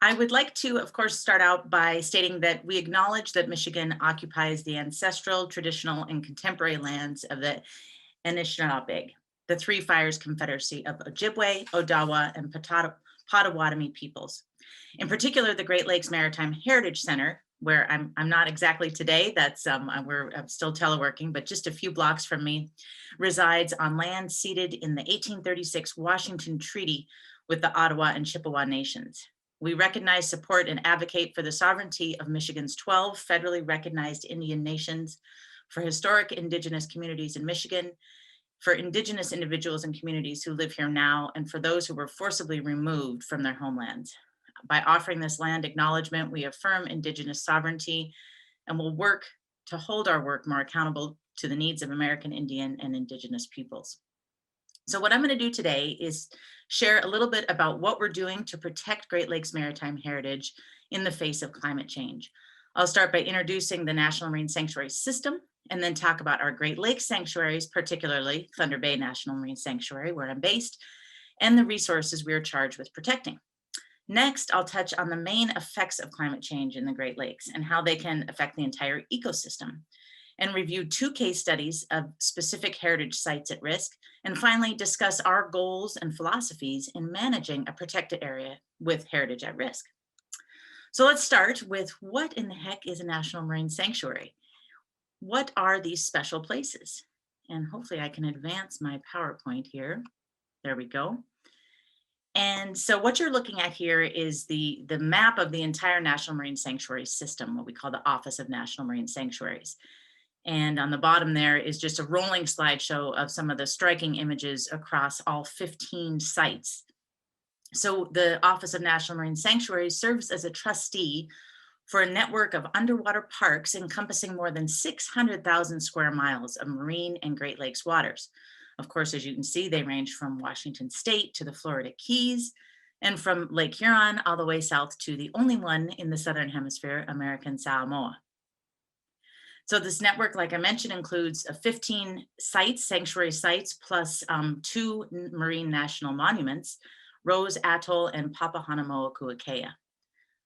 I would like to, of course, start out by stating that we acknowledge that Michigan occupies the ancestral, traditional, and contemporary lands of the Anishinaabe, the Three Fires Confederacy of Ojibwe, Odawa, and Potawatomi peoples. In particular, the Great Lakes Maritime Heritage Center, where I'm not exactly today, I'm still teleworking, but just a few blocks from me, resides on land ceded in the 1836 Washington Treaty with the Ottawa and Chippewa nations. We recognize, support, and advocate for the sovereignty of Michigan's 12 federally recognized Indian nations, for historic Indigenous communities in Michigan, for Indigenous individuals and communities who live here now, and for those who were forcibly removed from their homelands. By offering this land acknowledgement, we affirm Indigenous sovereignty and will work to hold our work more accountable to the needs of American Indian and Indigenous peoples. So what I'm going to do today is share a little bit about what we're doing to protect Great Lakes maritime heritage in the face of climate change. I'll start by introducing the National Marine Sanctuary System and then talk about our Great Lakes sanctuaries, particularly Thunder Bay National Marine Sanctuary, where I'm based, and the resources we are charged with protecting. Next, I'll touch on the main effects of climate change in the Great Lakes and how they can affect the entire ecosystem, and review 2 case studies of specific heritage sites at risk, and finally discuss our goals and philosophies in managing a protected area with heritage at risk. So let's start with what in the heck is a National Marine Sanctuary? What are these special places? And hopefully I can advance my PowerPoint here. There we go. And so what you're looking at here is the map of the entire National Marine Sanctuary system, what we call the Office of National Marine Sanctuaries. And on the bottom there is just a rolling slideshow of some of the striking images across all 15 sites. So the Office of National Marine Sanctuaries serves as a trustee for a network of underwater parks encompassing more than 600,000 square miles of marine and Great Lakes waters. Of course, as you can see, they range from Washington State to the Florida Keys, and from Lake Huron all the way south to the only one in the Southern Hemisphere, American Samoa. So this network, like I mentioned, includes 15 sites, sanctuary sites, plus 2 marine national monuments, Rose Atoll and Papahanaumokuakea.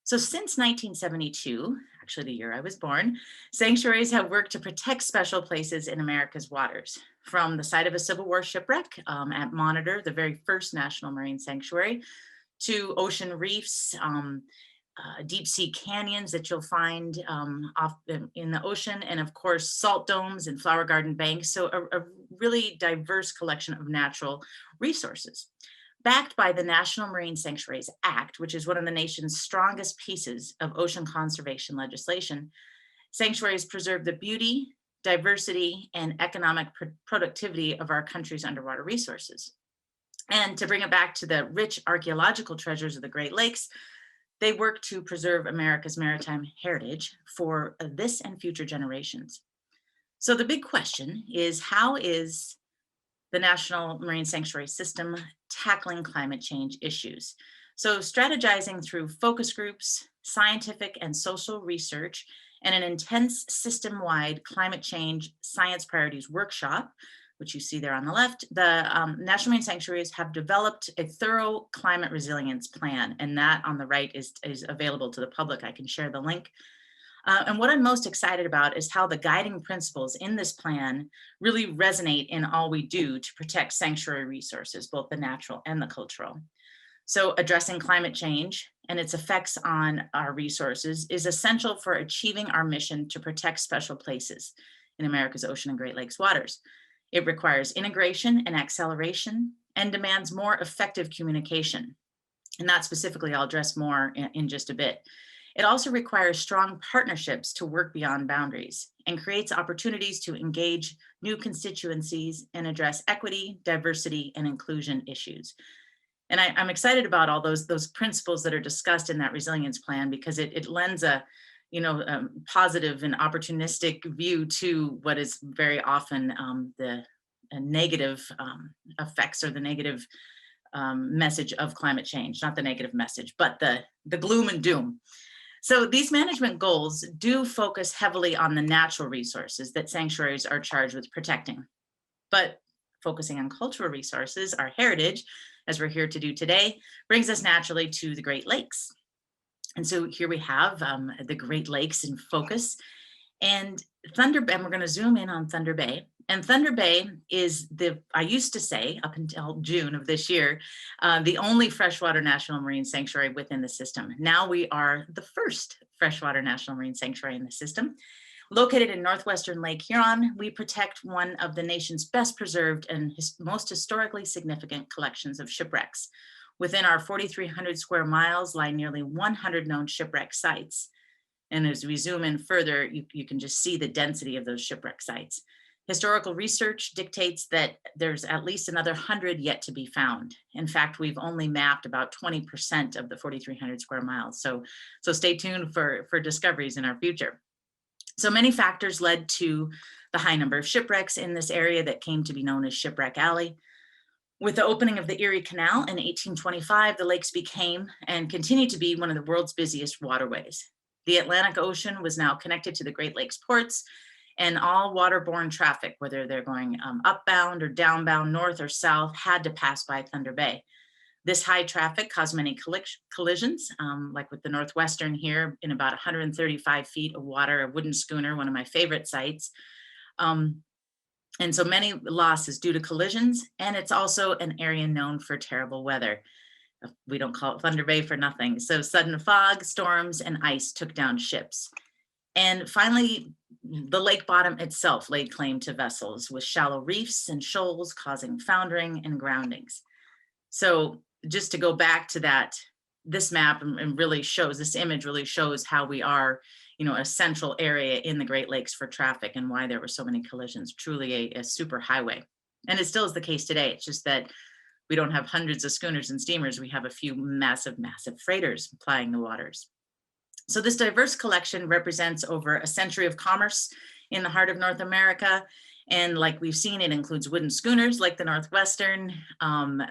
So since 1972, actually the year I was born, sanctuaries have worked to protect special places in America's waters, from the site of a Civil War shipwreck at Monitor, the very first National Marine Sanctuary, to ocean reefs, deep sea canyons that you'll find off in the ocean, and of course salt domes and flower garden banks. So a really diverse collection of natural resources. Backed by the National Marine Sanctuaries Act, which is one of the nation's strongest pieces of ocean conservation legislation, sanctuaries preserve the beauty, diversity, and economic productivity of our country's underwater resources. And to bring it back to the rich archaeological treasures of the Great Lakes, they work to preserve America's maritime heritage for this and future generations. So the big question is, how is the National Marine Sanctuary System tackling climate change issues? So strategizing through focus groups, scientific and social research, and an intense system-wide climate change science priorities workshop, which you see there on the left, the National Marine Sanctuaries have developed a thorough climate resilience plan, and that on the right is available to the public. I can share the link. And what I'm most excited about is how the guiding principles in this plan really resonate in all we do to protect sanctuary resources, both the natural and the cultural. So addressing climate change and its effects on our resources is essential for achieving our mission to protect special places in America's ocean and Great Lakes waters. It requires integration and acceleration and demands more effective communication. And that specifically I'll address more in just a bit. It also requires strong partnerships to work beyond boundaries and creates opportunities to engage new constituencies and address equity, diversity, and inclusion issues. And I'm excited about all those principles that are discussed in that resilience plan, because it lends a positive and opportunistic view to what is very often the negative effects or the negative message of climate change, not the negative message, but the gloom and doom. So these management goals do focus heavily on the natural resources that sanctuaries are charged with protecting. But focusing on cultural resources, our heritage, as we're here to do today, brings us naturally to the Great Lakes. And so here we have the Great Lakes in focus. And Thunder Bay, and we're going to zoom in on Thunder Bay. And Thunder Bay is I used to say up until June of this year, the only freshwater national marine sanctuary within the system. Now we are the first freshwater national marine sanctuary in the system. Located in northwestern Lake Huron, we protect one of the nation's best preserved and most historically significant collections of shipwrecks. Within our 4,300 square miles lie nearly 100 known shipwreck sites. And as we zoom in further, you can just see the density of those shipwreck sites. Historical research dictates that there's at least another 100 yet to be found. In fact, we've only mapped about 20% of the 4,300 square miles. So stay tuned for discoveries in our future. So many factors led to the high number of shipwrecks in this area that came to be known as Shipwreck Alley. With the opening of the Erie Canal in 1825, the lakes became and continue to be one of the world's busiest waterways. The Atlantic Ocean was now connected to the Great Lakes ports, and all waterborne traffic, whether they're going upbound or downbound, north or south, had to pass by Thunder Bay. This high traffic caused many collisions, like with the Northwestern here in about 135 feet of water, a wooden schooner, one of my favorite sites. And so many losses due to collisions, and it's also an area known for terrible weather. We don't call it Thunder Bay for nothing. So sudden fog, storms, and ice took down ships. And finally, the lake bottom itself laid claim to vessels with shallow reefs and shoals causing foundering and groundings. So just to go back to that, this map and really shows, this image really shows how we are, a central area in the Great Lakes for traffic and why there were so many collisions, truly a super highway. And it still is the case today. It's just that we don't have hundreds of schooners and steamers. We have a few massive, massive freighters plying the waters. So this diverse collection represents over a century of commerce in the heart of North America. And like we've seen, it includes wooden schooners like the Northwestern,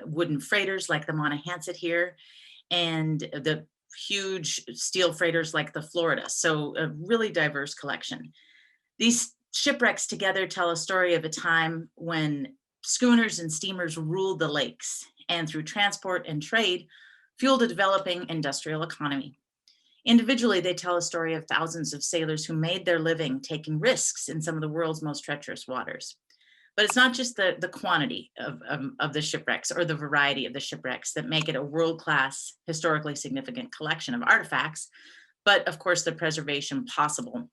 wooden freighters like the Monahans here, and the huge steel freighters like the Florida. So a really diverse collection. These shipwrecks together tell a story of a time when schooners and steamers ruled the lakes, and through transport and trade, fueled a developing industrial economy. Individually, they tell a story of thousands of sailors who made their living taking risks in some of the world's most treacherous waters. But it's not just the quantity of the shipwrecks or the variety of the shipwrecks that make it a world-class, historically significant collection of artifacts, but of course the preservation possible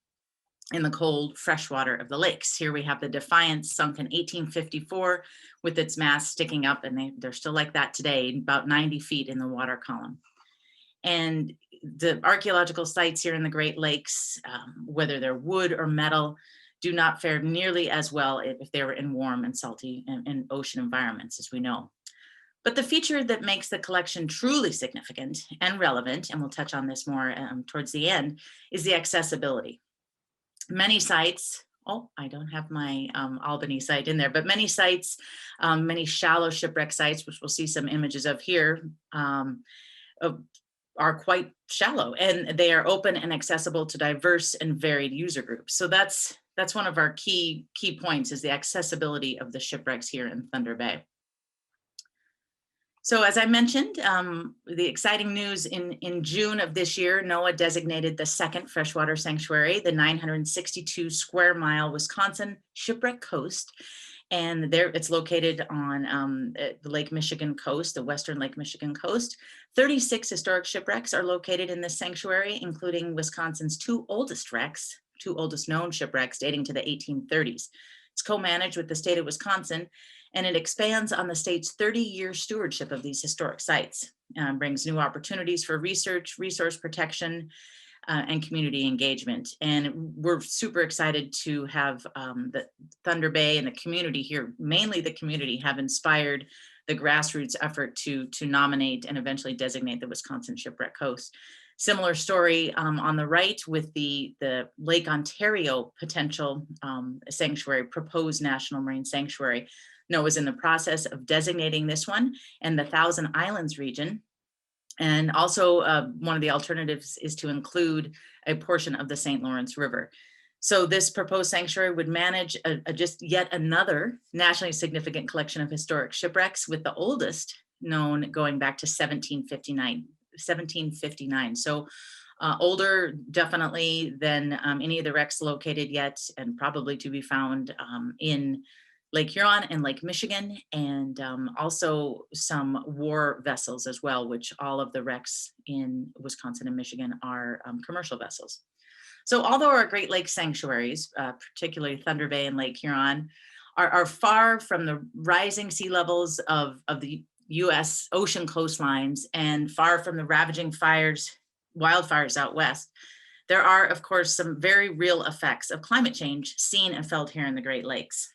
in the cold freshwater of the lakes. Here we have the Defiance, sunk in 1854 with its mast sticking up, and they're still like that today, about 90 feet in the water column. And the archaeological sites here in the Great Lakes, whether they're wood or metal, do not fare nearly as well if they were in warm and salty and ocean environments, as we know. But the feature that makes the collection truly significant and relevant, and we'll touch on this more towards the end, is the accessibility. Many sites, I don't have my Albany site in there, but many sites, many shallow shipwreck sites, which we'll see some images of here, are quite shallow, and they are open and accessible to diverse and varied user groups. So that's one of our key points, is the accessibility of the shipwrecks here in Thunder Bay. So as I mentioned, the exciting news in June of this year, NOAA designated the second freshwater sanctuary, the 962 square mile Wisconsin Shipwreck Coast. And there it's located on the Lake Michigan coast, the western Lake Michigan coast. 36 historic shipwrecks are located in this sanctuary, including Wisconsin's two oldest known shipwrecks dating to the 1830s. It's co-managed with the state of Wisconsin, and it expands on the state's 30-year stewardship of these historic sites, brings new opportunities for research, resource protection, and community engagement. And we're super excited to have the Thunder Bay and the community here, mainly the community, have inspired the grassroots effort to nominate and eventually designate the Wisconsin Shipwreck Coast. Similar story on the right with the Lake Ontario potential sanctuary, proposed National Marine Sanctuary. NOAA is in the process of designating this one, and the Thousand Islands region. And also one of the alternatives is to include a portion of the St. Lawrence River. So this proposed sanctuary would manage just yet another nationally significant collection of historic shipwrecks, with the oldest known going back to 1759. So older definitely than any of the wrecks located yet, and probably to be found in Lake Huron and Lake Michigan, and also some war vessels as well, which all of the wrecks in Wisconsin and Michigan are commercial vessels. So although our Great Lakes sanctuaries, particularly Thunder Bay and Lake Huron, are far from the rising sea levels of the US ocean coastlines and far from the ravaging wildfires out west, there are, of course, some very real effects of climate change seen and felt here in the Great Lakes.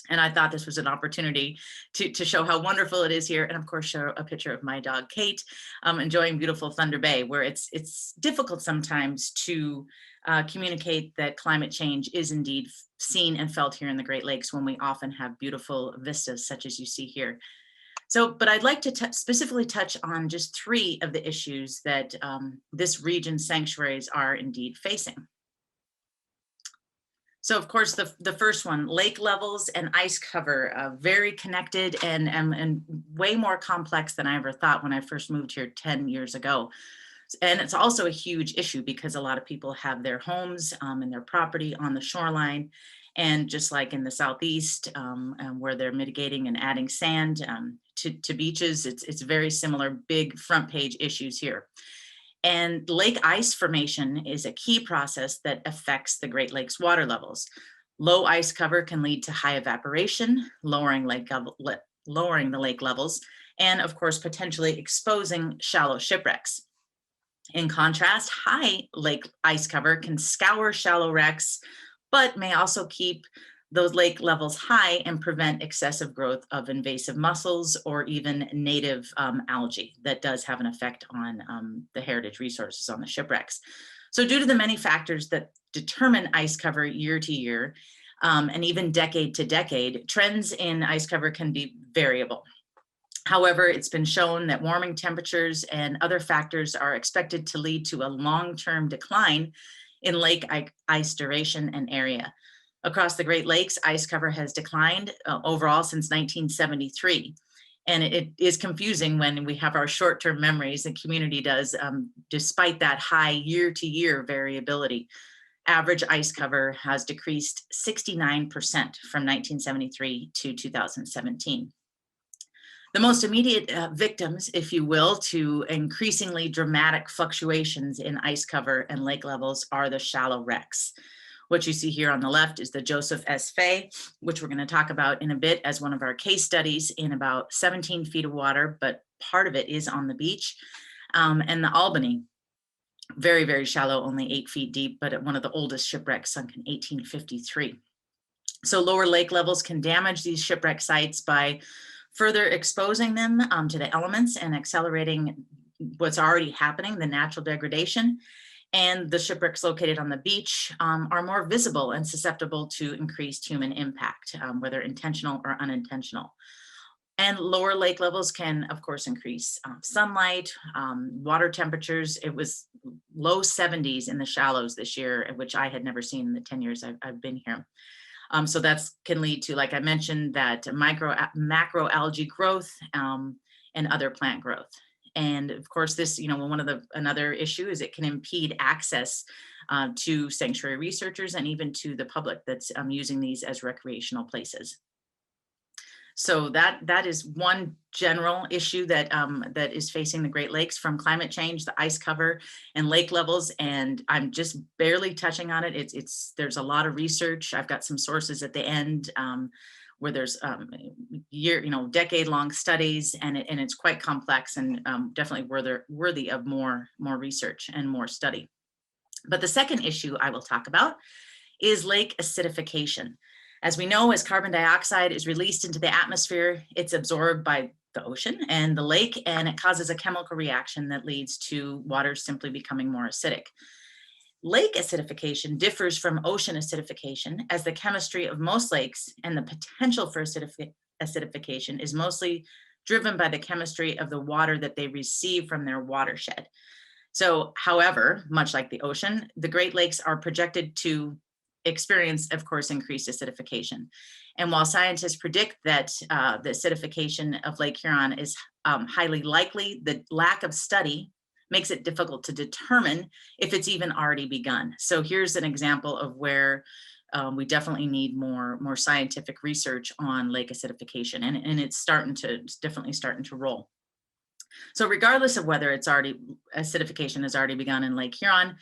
And I thought this was an opportunity to show how wonderful it is here, and of course show a picture of my dog Kate enjoying beautiful Thunder Bay, where it's difficult sometimes to communicate that climate change is indeed seen and felt here in the Great Lakes when we often have beautiful vistas such as you see here. So, but I'd like to specifically touch on just 3 of the issues that this region's sanctuaries are indeed facing. So of course, the first one, lake levels and ice cover, very connected and way more complex than I ever thought when I first moved here 10 years ago. And it's also a huge issue because a lot of people have their homes and their property on the shoreline. And just like in the Southeast, where they're mitigating and adding sand to beaches, it's very similar, big front page issues here. And lake ice formation is a key process that affects the Great Lakes water levels. Low ice cover can lead to high evaporation, lowering the lake levels, and of course, potentially exposing shallow shipwrecks. In contrast, high lake ice cover can scour shallow wrecks, but may also keep those lake levels high and prevent excessive growth of invasive mussels or even native algae that does have an effect on the heritage resources on the shipwrecks. So due to the many factors that determine ice cover year to year and even decade to decade, trends in ice cover can be variable. However, it's been shown that warming temperatures and other factors are expected to lead to a long-term decline in lake ice duration and area. Across the Great Lakes, ice cover has declined overall since 1973. And it is confusing when we have our short-term memories, the community does, despite that high year-to-year variability. Average ice cover has decreased 69% from 1973 to 2017. The most immediate victims, if you will, to increasingly dramatic fluctuations in ice cover and lake levels are the shallow wrecks. What you see here on the left is the Joseph S. Fay, which we're going to talk about in a bit as one of our case studies in about 17 feet of water, but part of it is on the beach. And the Albany, very, very shallow, only 8 feet deep, but at one of the oldest shipwrecks sunk in 1853. So lower lake levels can damage these shipwreck sites by further exposing them to the elements and accelerating what's already happening, the natural degradation. And the shipwrecks located on the beach are more visible and susceptible to increased human impact, whether intentional or unintentional. And lower lake levels can, of course, increase sunlight, water temperatures. It was low 70s in the shallows this year, which I had never seen in the 10 years I've been here. So that can lead to, like I mentioned, that macro algae growth and other plant growth. And of course, this, another issue is it can impede access to sanctuary researchers and even to the public that's using these as recreational places. So that is one general issue that that is facing the Great Lakes from climate change, the ice cover and lake levels. And I'm just barely touching on it. There's a lot of research. I've got some sources at the end where there's decade-long studies, and it's quite complex and definitely worthy of more research and more study. But the second issue I will talk about is lake acidification. As we know, as carbon dioxide is released into the atmosphere, it's absorbed by the ocean and the lake, and it causes a chemical reaction that leads to water simply becoming more acidic. Lake acidification differs from ocean acidification, as the chemistry of most lakes and the potential for acidification is mostly driven by the chemistry of the water that they receive from their watershed. So, however, much like the ocean, the Great Lakes are projected to experience, of course, increased acidification. And while scientists predict that the acidification of Lake Huron is highly likely, the lack of study makes it difficult to determine if it's even already begun. So here's an example of where we definitely need more scientific research on lake acidification, and it's definitely starting to roll. So regardless of whether acidification has already begun in Lake Huron,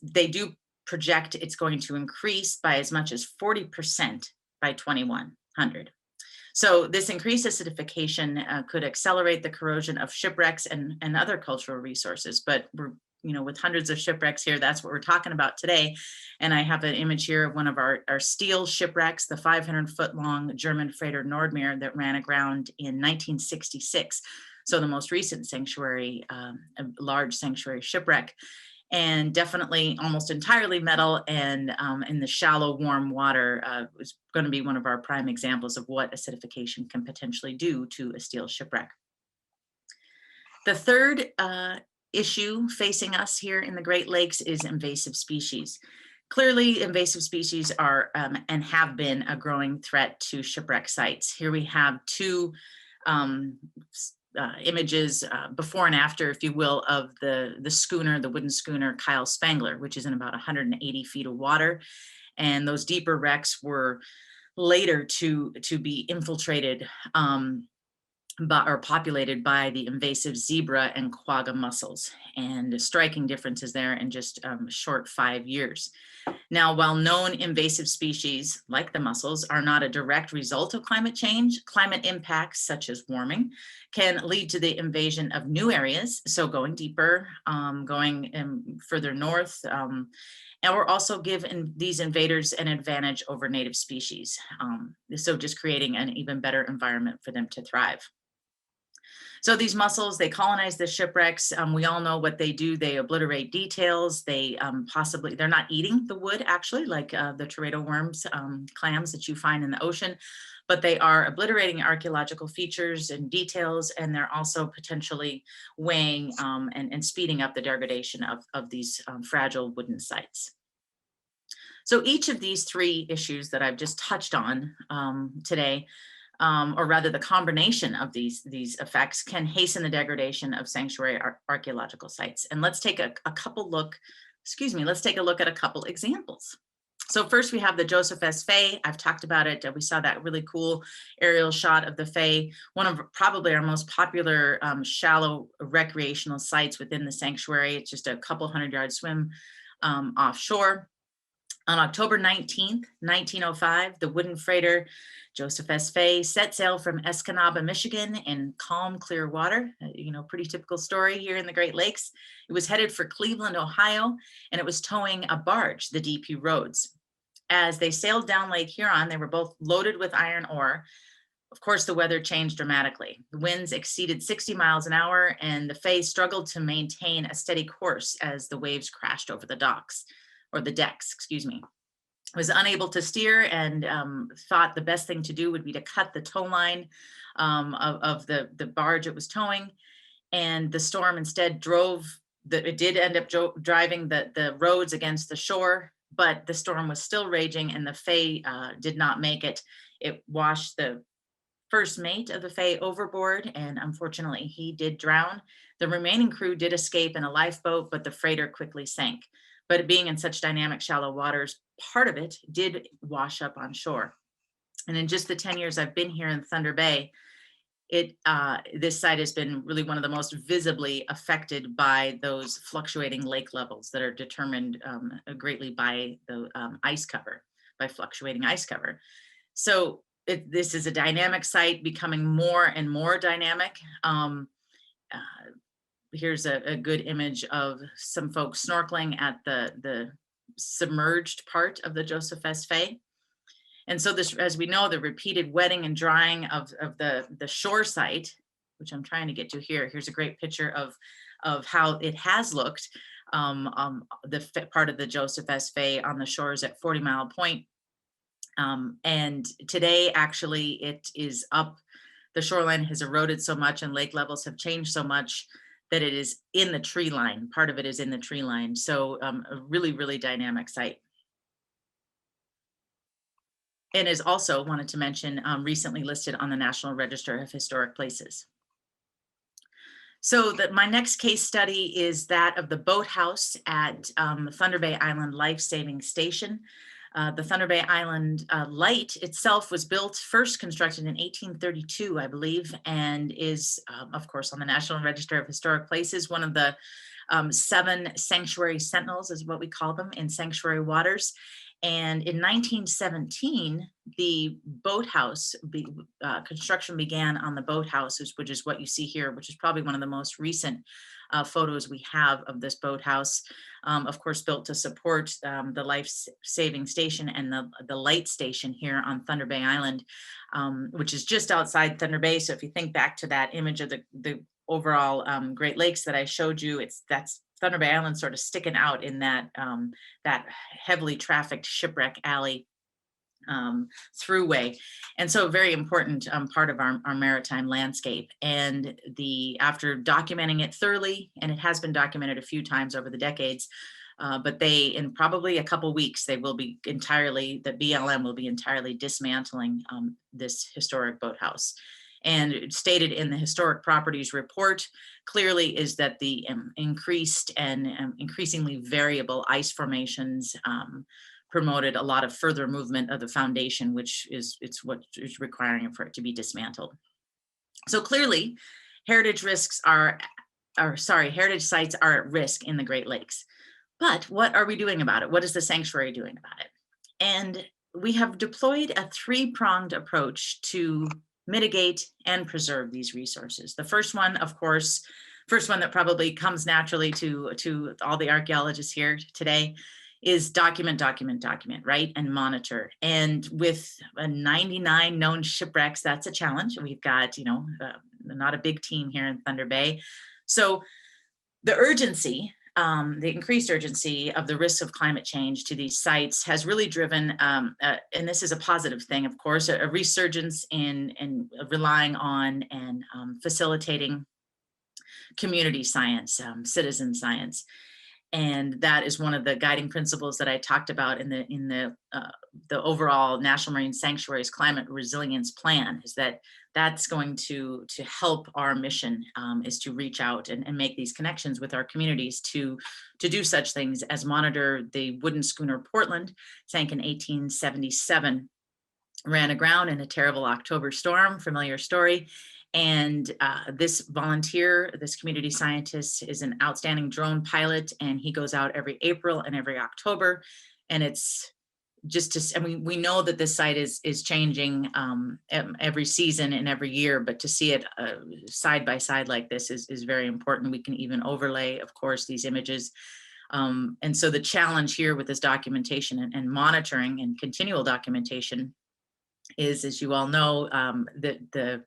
they do project it's going to increase by as much as 40% by 2100. So this increased acidification could accelerate the corrosion of shipwrecks and other cultural resources. But we're, with hundreds of shipwrecks here, that's what we're talking about today. And I have an image here of one of our steel shipwrecks, the 500-foot-long German freighter Nordmeer that ran aground in 1966. So the most recent sanctuary, a large sanctuary shipwreck, and definitely almost entirely metal, and in the shallow, warm water is going to be one of our prime examples of what acidification can potentially do to a steel shipwreck. The third issue facing us here in the Great Lakes is invasive species. Clearly, invasive species are and have been a growing threat to shipwreck sites. Here we have two images before and after, if you will, of the schooner, the wooden schooner Kyle Spangler, which is in about 180 feet of water. And those deeper wrecks were later to be infiltrated or populated by the invasive zebra and quagga mussels, and striking differences there in just a short 5 years. Now, while known invasive species like the mussels are not a direct result of climate change, climate impacts such as warming can lead to the invasion of new areas. So going deeper, going further north, and we're also giving these invaders an advantage over native species. So just creating an even better environment for them to thrive. So these mussels, they colonize the shipwrecks. We all know what they do. They obliterate details. They're not eating the wood actually, like the teredo worms, clams that you find in the ocean, but they are obliterating archaeological features and details, and they're also potentially weighing and speeding up the degradation of these fragile wooden sites. So each of these three issues that I've just touched on today, or rather the combination of these effects, can hasten the degradation of sanctuary archaeological sites. And let's take a look at a couple examples. So first we have the Joseph S. Fay. I've talked about it. We saw that really cool aerial shot of the Fay, one of probably our most popular shallow recreational sites within the sanctuary. It's just a couple 100-yard swim offshore. On October 19th, 1905, the wooden freighter Joseph S. Fay set sail from Escanaba, Michigan in calm, clear water. Pretty typical story here in the Great Lakes. It was headed for Cleveland, Ohio, and it was towing a barge, the DP Rhodes. As they sailed down Lake Huron, they were both loaded with iron ore. Of course, the weather changed dramatically. The winds exceeded 60 miles an hour, and the Fay struggled to maintain a steady course as the waves crashed over the decks. Was unable to steer, and thought the best thing to do would be to cut the tow line of the barge it was towing. And the storm instead it did end up driving the Rhodes against the shore, but the storm was still raging, and the Fay did not make it. It washed the first mate of the Fay overboard, and unfortunately he did drown. The remaining crew did escape in a lifeboat, but the freighter quickly sank. But being in such dynamic shallow waters, part of it did wash up on shore. And in just the 10 years I've been here in Thunder Bay, this site has been really one of the most visibly affected by those fluctuating lake levels that are determined greatly by the ice cover, by fluctuating ice cover. So this is a dynamic site, becoming more and more dynamic. Here's a good image of some folks snorkeling at the submerged part of the Joseph S. Fay. And so this, as we know, the repeated wetting and drying of the shore site, which I'm trying to get to here. Here's a great picture of how it has looked, the part of the Joseph S. Fay on the shores at 40 Mile Point. And today, actually, it is up. The shoreline has eroded so much and lake levels have changed so much that it is in the tree line. Part of it is in the tree line. So a really, really dynamic site. And is also, wanted to mention, recently listed on the National Register of Historic Places. So my next case study is that of the boathouse at Thunder Bay Island Life Saving Station. The Thunder Bay Island light itself was first constructed in 1832, I believe, and is, of course, on the National Register of Historic Places, one of the 7 sanctuary sentinels is what we call them in sanctuary waters. And in 1917, the boathouse, construction began on the boathouse, which is what you see here, which is probably one of the most recent photos we have of this boathouse. Of course, built to support the life-saving station and the light station here on Thunder Bay Island, which is just outside Thunder Bay. So if you think back to that image of the overall Great Lakes that I showed you, that's Thunder Bay Island sort of sticking out in that that heavily trafficked shipwreck alley throughway, and so a very important part of our maritime landscape. And after documenting it thoroughly, and it has been documented a few times over the decades, but in probably a couple weeks, the BLM will be entirely dismantling this historic boathouse. And stated in the Historic Properties Report clearly is that the increased and increasingly variable ice formations promoted a lot of further movement of the foundation, which is what is requiring for it to be dismantled. So clearly, heritage sites are at risk in the Great Lakes. But what are we doing about it? What is the sanctuary doing about it? And we have deployed a 3-pronged approach to mitigate and preserve these resources. The first one, of course, that probably comes naturally to all the archaeologists here today, is document, right? And monitor. And with 99 known shipwrecks, that's a challenge. We've got, not a big team here in Thunder Bay. So the urgency, the increased urgency of the risks of climate change to these sites has really driven, and this is a positive thing, of course, a resurgence in relying on and facilitating community science, citizen science. And that is one of the guiding principles that I talked about in the overall National Marine Sanctuaries Climate Resilience Plan, is that's going to help our mission, is to reach out and make these connections with our communities to do such things as monitor the wooden schooner Portland, sank in 1877, ran aground in a terrible October storm, familiar story. And this community scientist is an outstanding drone pilot, and he goes out every April and every October. And it's we know that this site is changing every season and every year, but to see it side by side like this is very important. We can even overlay, of course, these images. And so the challenge here with this documentation and monitoring and continual documentation is, as you all know, the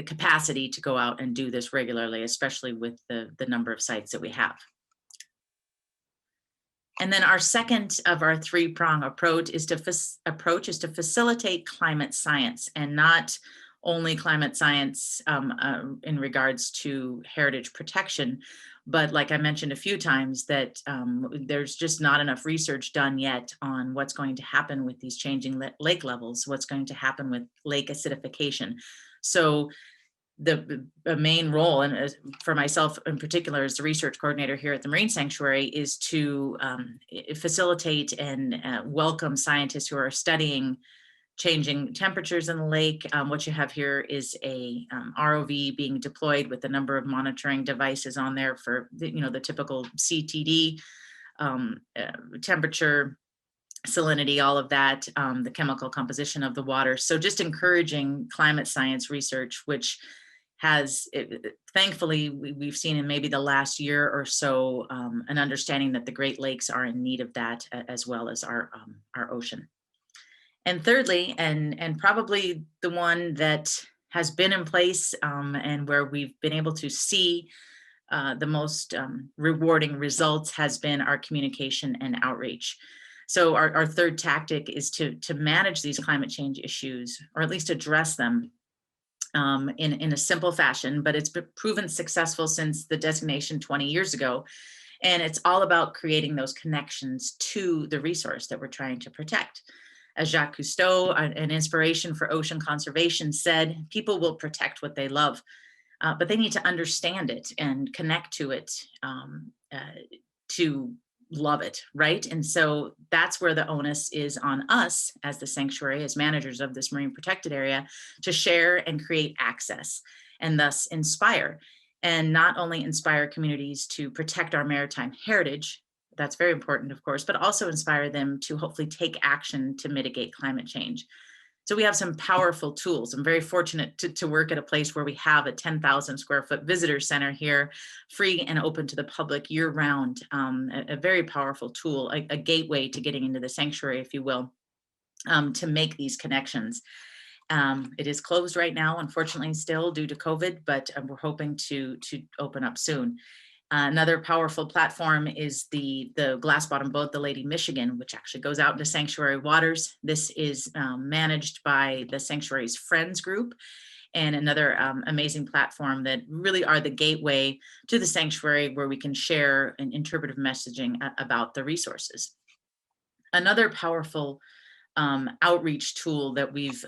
capacity to go out and do this regularly, especially with the number of sites that we have. And then our second of our 3-prong approach is to facilitate climate science, and not only climate science in regards to heritage protection, but like I mentioned a few times, that there's just not enough research done yet on what's going to happen with these changing lake levels, what's going to happen with lake acidification. So the main role, and for myself in particular as the research coordinator here at the Marine Sanctuary, is to facilitate and welcome scientists who are studying changing temperatures in the lake. What you have here is a ROV being deployed with a number of monitoring devices on there for the typical CTD, temperature, salinity, all of that, the chemical composition of the water. So just encouraging climate science research, which has, thankfully, we've seen in maybe the last year or so, an understanding that the Great Lakes are in need of that, as well as our ocean. And thirdly, and probably the one that has been in place and where we've been able to see the most rewarding results, has been our communication and outreach. So our third tactic is to manage these climate change issues, or at least address them in a simple fashion, but it's been proven successful since the designation 20 years ago. And it's all about creating those connections to the resource that we're trying to protect. As Jacques Cousteau, an inspiration for ocean conservation, said, people will protect what they love. but they need to understand it and connect to it, to love it, right? And so that's where the onus is on us as the sanctuary, as managers of this marine protected area, to share and create access and thus inspire. And not only inspire communities to protect our maritime heritage, that's very important, of course, but also inspire them to hopefully take action to mitigate climate change. So we have some powerful tools. I'm very fortunate to work at a place where we have a 10,000 square foot visitor center here, free and open to the public year round. A very powerful tool, a gateway to getting into the sanctuary, if you will, to make these connections. It is closed right now, unfortunately, still due to COVID, but we're hoping to open up soon. Another powerful platform is the glass bottom boat, the Lady Michigan, which actually goes out into sanctuary waters. This is managed by the Sanctuaries Friends group, and another amazing platform that really are the gateway to the sanctuary, where we can share an interpretive messaging about the resources. Another powerful outreach tool that we've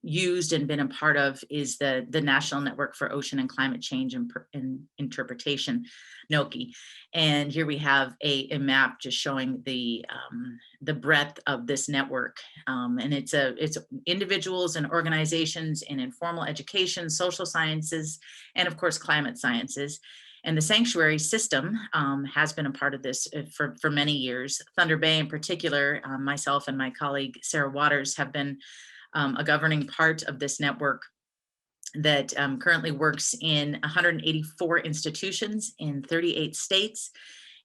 used and been a part of is the National Network for Ocean and Climate Change and Interpretation, NOCI. And here we have a map just showing the breadth of this network. And it's individuals and organizations in informal education, social sciences, and of course, climate sciences. And the sanctuary system has been a part of this for many years. Thunder Bay in particular, myself and my colleague, Sarah Waters, have been a governing part of this network that currently works in 184 institutions in 38 states,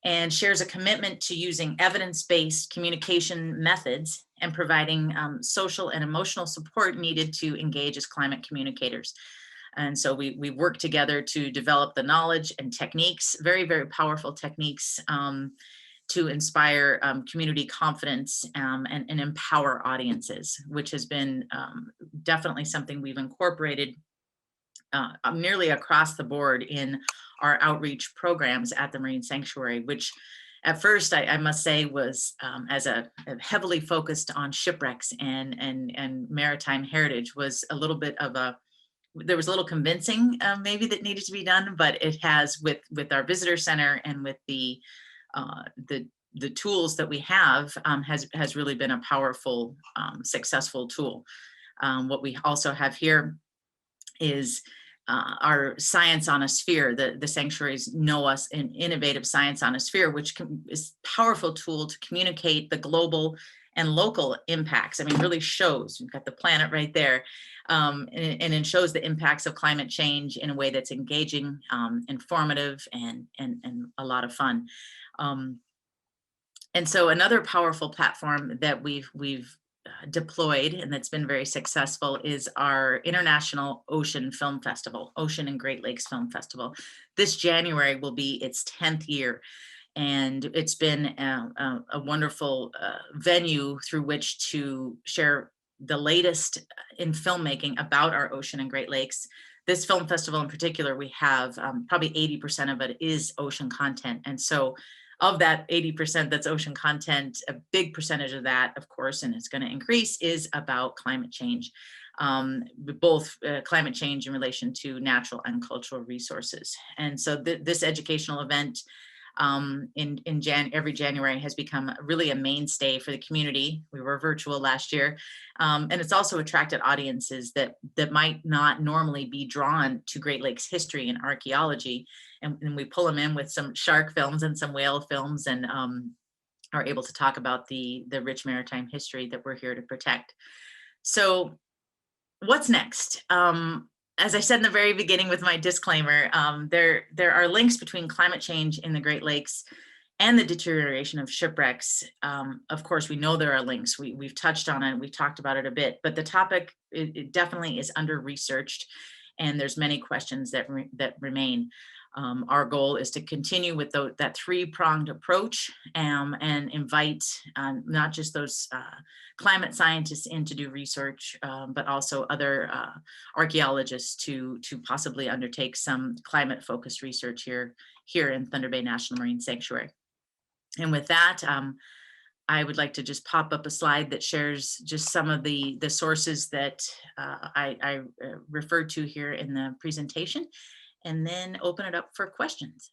and shares a commitment to using evidence-based communication methods and providing social and emotional support needed to engage as climate communicators. And so we work together to develop the knowledge and techniques, very, very powerful techniques, to inspire community confidence and empower audiences, which has been definitely something we've incorporated nearly across the board in our outreach programs at the Marine Sanctuary, which at first I must say was as a heavily focused on shipwrecks and maritime heritage, was a little bit of there was a little convincing maybe that needed to be done, but it has with our visitor center and with the tools that we have has really been a powerful, successful tool. What we also have here is our science on a sphere. The sanctuaries know us in innovative science on a sphere, which is a powerful tool to communicate the global and local impacts. I mean, really shows, we've got the planet right there, and it shows the impacts of climate change in a way that's engaging, informative, and a lot of fun. And so another powerful platform that we've deployed and that's been very successful is our International Ocean Film Festival, Ocean and Great Lakes Film Festival. This January will be its 10th year. And it's been a wonderful venue through which to share the latest in filmmaking about our ocean and Great Lakes. This film festival in particular, we have probably 80% of it is ocean content. And so of that 80% that's ocean content, a big percentage of that, of course, and it's going to increase, is about climate change, both climate change in relation to natural and cultural resources. And so this educational event every January has become really a mainstay for the community. We were virtual last year, and it's also attracted audiences that might not normally be drawn to Great Lakes history and archaeology, and we pull them in with some shark films and some whale films, and are able to talk about the rich maritime history that we're here to protect. So what's next? As I said in the very beginning with my disclaimer, there are links between climate change in the Great Lakes and the deterioration of shipwrecks. Of course, we know there are links. We've touched on it. We've talked about it a bit, but the topic it definitely is under-researched, and there's many questions that remain. Our goal is to continue with that three-pronged approach, and invite not just those climate scientists in to do research, but also other archaeologists to possibly undertake some climate-focused research here in Thunder Bay National Marine Sanctuary. And with that, I would like to just pop up a slide that shares just some of the sources that I referred to here in the presentation, and then open it up for questions.